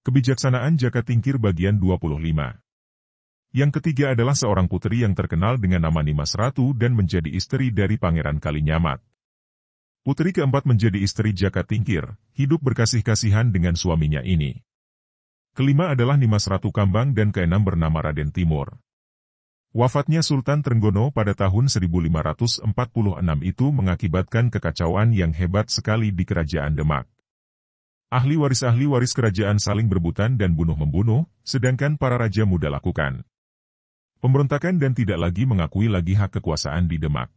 Kebijaksanaan Jaka Tingkir bagian 25. Yang ketiga adalah seorang putri yang terkenal dengan nama Nimas Ratu dan menjadi istri dari Pangeran Kalinyamat. Putri keempat menjadi istri Jaka Tingkir, hidup berkasih-kasihan dengan suaminya ini. Kelima adalah Nimas Ratu Kambang dan keenam bernama Raden Timur. Wafatnya Sultan Trenggono pada tahun 1546 itu mengakibatkan kekacauan yang hebat sekali di Kerajaan Demak. Ahli waris kerajaan saling berebutan dan bunuh-membunuh, sedangkan para raja muda lakukan pemberontakan dan tidak lagi mengakui lagi hak kekuasaan di Demak.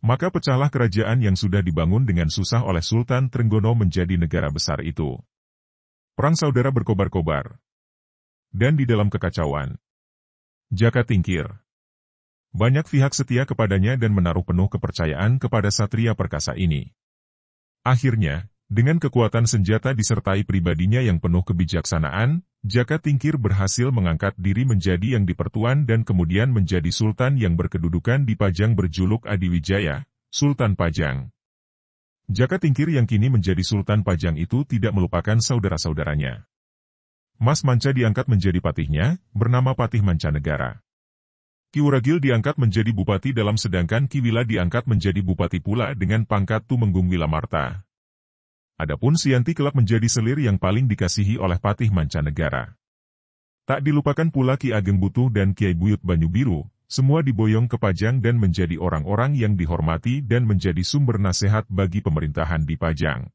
Maka pecahlah kerajaan yang sudah dibangun dengan susah oleh Sultan Trenggono menjadi negara besar itu. Perang saudara berkobar-kobar. Dan di dalam kekacauan, Jaka Tingkir banyak pihak setia kepadanya dan menaruh penuh kepercayaan kepada satria perkasa ini. Akhirnya, dengan kekuatan senjata disertai pribadinya yang penuh kebijaksanaan, Jaka Tingkir berhasil mengangkat diri menjadi yang dipertuan dan kemudian menjadi sultan yang berkedudukan di Pajang berjuluk Adiwijaya, Sultan Pajang. Jaka Tingkir yang kini menjadi Sultan Pajang itu tidak melupakan saudara-saudaranya. Mas Manca diangkat menjadi patihnya, bernama Patih Mancanegara. Ki Wuragil diangkat menjadi bupati dalam sedangkan Ki Wila diangkat menjadi bupati pula dengan pangkat Tumenggung Wilamarta. Adapun Sianti kelak menjadi selir yang paling dikasihi oleh Patih Mancanegara. Tak dilupakan pula Ki Ageng Butuh dan Kiai Buyut Banyu Biru, semua diboyong ke Pajang dan menjadi orang-orang yang dihormati dan menjadi sumber nasihat bagi pemerintahan di Pajang.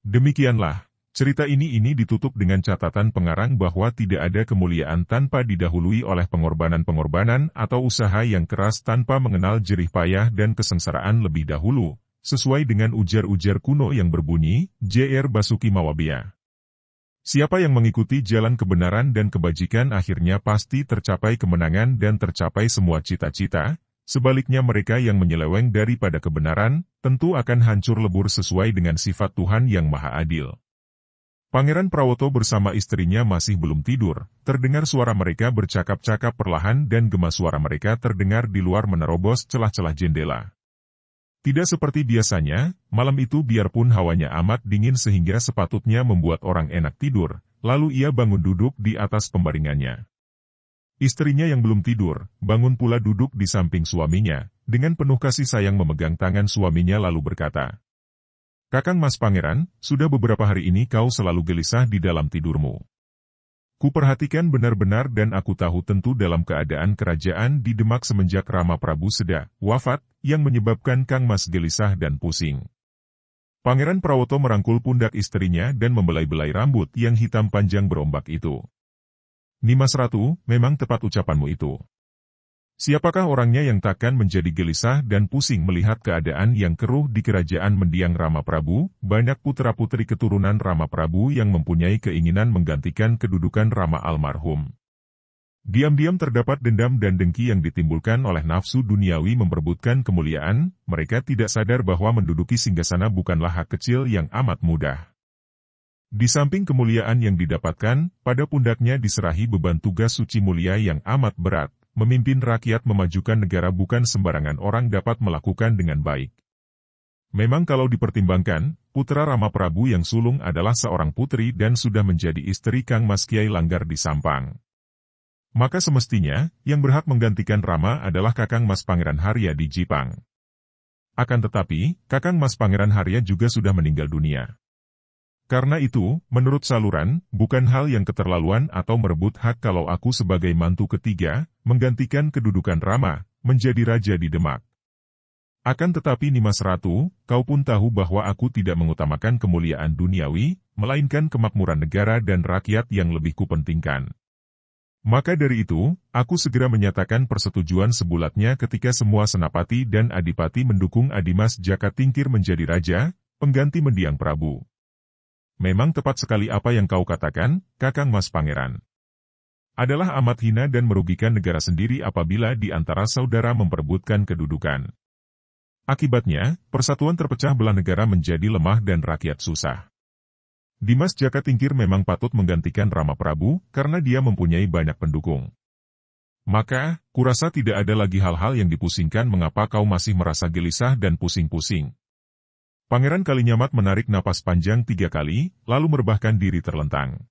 Demikianlah, cerita ini ditutup dengan catatan pengarang bahwa tidak ada kemuliaan tanpa didahului oleh pengorbanan-pengorbanan atau usaha yang keras tanpa mengenal jerih payah dan kesengsaraan lebih dahulu. Sesuai dengan ujar-ujar kuno yang berbunyi, J.R. Basuki Mawabia. Siapa yang mengikuti jalan kebenaran dan kebajikan akhirnya pasti tercapai kemenangan dan tercapai semua cita-cita, sebaliknya mereka yang menyeleweng daripada kebenaran, tentu akan hancur lebur sesuai dengan sifat Tuhan yang Maha Adil. Pangeran Prawoto bersama istrinya masih belum tidur, terdengar suara mereka bercakap-cakap perlahan dan gema suara mereka terdengar di luar menerobos celah-celah jendela. Tidak seperti biasanya, malam itu biarpun hawanya amat dingin sehingga sepatutnya membuat orang enak tidur, lalu ia bangun duduk di atas pembaringannya. Istrinya yang belum tidur, bangun pula duduk di samping suaminya, dengan penuh kasih sayang memegang tangan suaminya lalu berkata, "Kakang Mas Pangeran, sudah beberapa hari ini kau selalu gelisah di dalam tidurmu. Kuperhatikan benar-benar dan aku tahu tentu dalam keadaan kerajaan di Demak semenjak Rama Prabu Seda wafat, yang menyebabkan Kang Mas gelisah dan pusing." Pangeran Prawoto merangkul pundak istrinya dan membelai-belai rambut yang hitam panjang berombak itu. "Nimas Ratu, memang tepat ucapanmu itu. Siapakah orangnya yang takkan menjadi gelisah dan pusing melihat keadaan yang keruh di kerajaan mendiang Rama Prabu? Banyak putra-putri keturunan Rama Prabu yang mempunyai keinginan menggantikan kedudukan Rama almarhum. Diam-diam terdapat dendam dan dengki yang ditimbulkan oleh nafsu duniawi memperebutkan kemuliaan, mereka tidak sadar bahwa menduduki singgasana bukanlah hak kecil yang amat mudah. Di samping kemuliaan yang didapatkan, pada pundaknya diserahi beban tugas suci mulia yang amat berat. Memimpin rakyat memajukan negara bukan sembarangan orang dapat melakukan dengan baik. Memang kalau dipertimbangkan, putra Rama Prabu yang sulung adalah seorang putri dan sudah menjadi istri Kang Mas Kiai Langgar di Sampang. Maka semestinya, yang berhak menggantikan Rama adalah Kakang Mas Pangeran Harya di Jipang. Akan tetapi, Kakang Mas Pangeran Harya juga sudah meninggal dunia. Karena itu, menurut saluran, bukan hal yang keterlaluan atau merebut hak kalau aku sebagai mantu ketiga, menggantikan kedudukan Rama, menjadi raja di Demak. Akan tetapi Nimas Ratu, kau pun tahu bahwa aku tidak mengutamakan kemuliaan duniawi, melainkan kemakmuran negara dan rakyat yang lebih kupentingkan. Maka dari itu, aku segera menyatakan persetujuan sebulatnya ketika semua senapati dan adipati mendukung Adimas Jaka Tingkir menjadi raja, pengganti mendiang Prabu. Memang tepat sekali apa yang kau katakan, Kakang Mas Pangeran. Adalah amat hina dan merugikan negara sendiri apabila di antara saudara memperebutkan kedudukan. Akibatnya, persatuan terpecah belah negara menjadi lemah dan rakyat susah. Dimas Jaka Tingkir memang patut menggantikan Rama Prabu, karena dia mempunyai banyak pendukung. Maka, kurasa tidak ada lagi hal-hal yang dipusingkan mengapa kau masih merasa gelisah dan pusing-pusing. Pangeran Kalinyamat menarik napas panjang 3 kali, lalu merebahkan diri terlentang.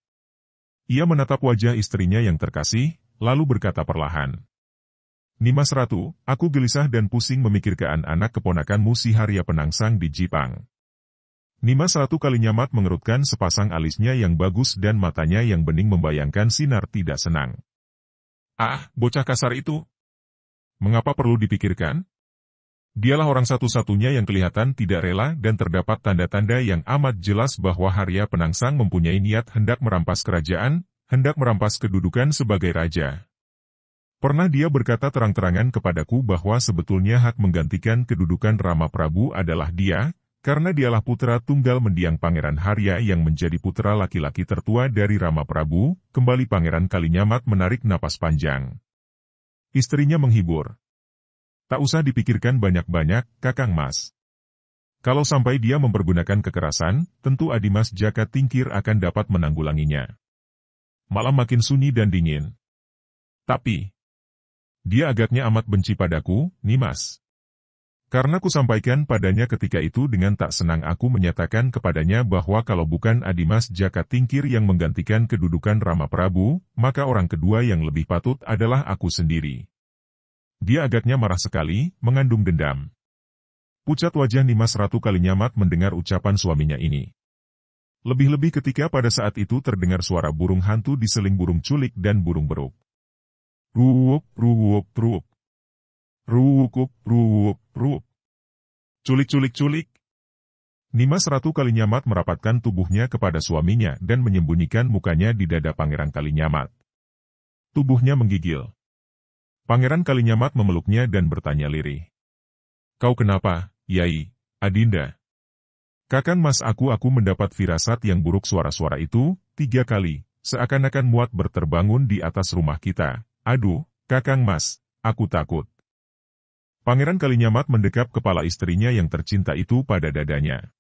Ia menatap wajah istrinya yang terkasih, lalu berkata perlahan. Nimas Ratu, aku gelisah dan pusing memikirkan anak keponakanmu si Harya Penangsang di Jipang. Nimas Ratu Kalinyamat mengerutkan sepasang alisnya yang bagus dan matanya yang bening membayangkan sinar tidak senang. Ah, bocah kasar itu. Mengapa perlu dipikirkan? Dialah orang satu-satunya yang kelihatan tidak rela dan terdapat tanda-tanda yang amat jelas bahwa Harya Penangsang mempunyai niat hendak merampas kerajaan, hendak merampas kedudukan sebagai raja. Pernah dia berkata terang-terangan kepadaku bahwa sebetulnya hak menggantikan kedudukan Rama Prabu adalah dia, karena dialah putra tunggal mendiang Pangeran Harya yang menjadi putra laki-laki tertua dari Rama Prabu. Kembali Pangeran Kalinyamat menarik napas panjang. Istrinya menghibur. Tak usah dipikirkan banyak-banyak, Kakang Mas. Kalau sampai dia mempergunakan kekerasan, tentu Adimas Jaka Tingkir akan dapat menanggulanginya. Malam makin sunyi dan dingin. Tapi, dia agaknya amat benci padaku, Nimas. Karena ku sampaikan padanya ketika itu dengan tak senang aku menyatakan kepadanya bahwa kalau bukan Adimas Jaka Tingkir yang menggantikan kedudukan Rama Prabu, maka orang kedua yang lebih patut adalah aku sendiri. Dia agaknya marah sekali, mengandung dendam. Pucat wajah Nimas Ratu Kalinyamat mendengar ucapan suaminya ini. Lebih-lebih ketika pada saat itu terdengar suara burung hantu diseling burung culik dan burung beruk. Ruup, ruup, ruup. Ruukup, ruup, ruup. Culik, culik, culik. Nimas Ratu Kalinyamat merapatkan tubuhnya kepada suaminya dan menyembunyikan mukanya di dada Pangeran Kalinyamat. Tubuhnya menggigil. Pangeran Kalinyamat memeluknya dan bertanya lirih. Kau kenapa, Yai, Adinda? Kakang Mas aku mendapat firasat yang buruk suara-suara itu, 3 kali, seakan-akan muat berterbangun di atas rumah kita. Aduh, Kakang Mas, aku takut. Pangeran Kalinyamat mendekap kepala istrinya yang tercinta itu pada dadanya.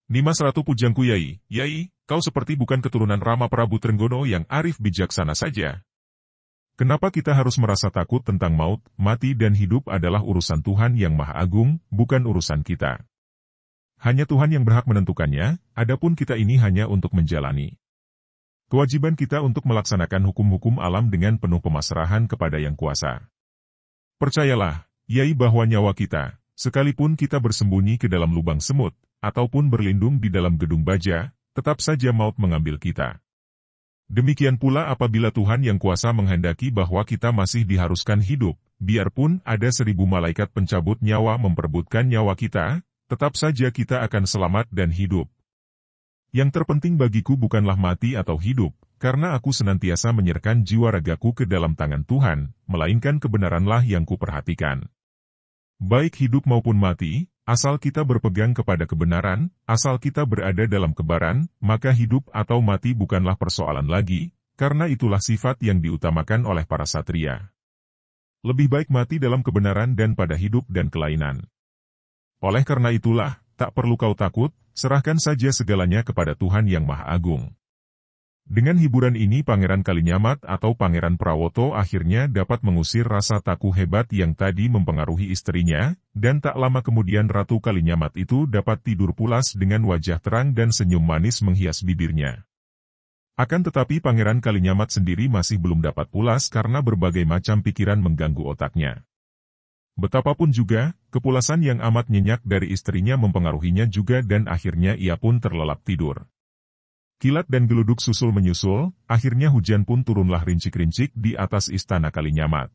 Nimas Ratu pujangku Yai, Yai, kau seperti bukan keturunan Rama Prabu Trenggono yang arif bijaksana saja. Kenapa kita harus merasa takut tentang maut, mati dan hidup adalah urusan Tuhan yang Maha Agung, bukan urusan kita. Hanya Tuhan yang berhak menentukannya, adapun kita ini hanya untuk menjalani. Kewajiban kita untuk melaksanakan hukum-hukum alam dengan penuh pemasrahan kepada Yang Kuasa. Percayalah, Yai bahwa nyawa kita, sekalipun kita bersembunyi ke dalam lubang semut, ataupun berlindung di dalam gedung baja, tetap saja maut mengambil kita. Demikian pula apabila Tuhan Yang Kuasa menghendaki bahwa kita masih diharuskan hidup, biarpun ada 1000 malaikat pencabut nyawa memperebutkan nyawa kita, tetap saja kita akan selamat dan hidup. Yang terpenting bagiku bukanlah mati atau hidup, karena aku senantiasa menyerahkan jiwa ragaku ke dalam tangan Tuhan, melainkan kebenaranlah yang kuperhatikan. Baik hidup maupun mati, asal kita berpegang kepada kebenaran, asal kita berada dalam kebaran, maka hidup atau mati bukanlah persoalan lagi, karena itulah sifat yang diutamakan oleh para satria. Lebih baik mati dalam kebenaran dan pada hidup dan kelainan. Oleh karena itulah, tak perlu kau takut, serahkan saja segalanya kepada Tuhan Yang Maha Agung. Dengan hiburan ini Pangeran Kalinyamat atau Pangeran Prawoto akhirnya dapat mengusir rasa takut hebat yang tadi mempengaruhi istrinya, dan tak lama kemudian Ratu Kalinyamat itu dapat tidur pulas dengan wajah terang dan senyum manis menghias bibirnya. Akan tetapi Pangeran Kalinyamat sendiri masih belum dapat pulas karena berbagai macam pikiran mengganggu otaknya. Betapapun juga, kepulasan yang amat nyenyak dari istrinya mempengaruhinya juga dan akhirnya ia pun terlelap tidur. Kilat dan geluduk susul menyusul, akhirnya hujan pun turunlah rincik-rincik di atas istana Kalinyamat.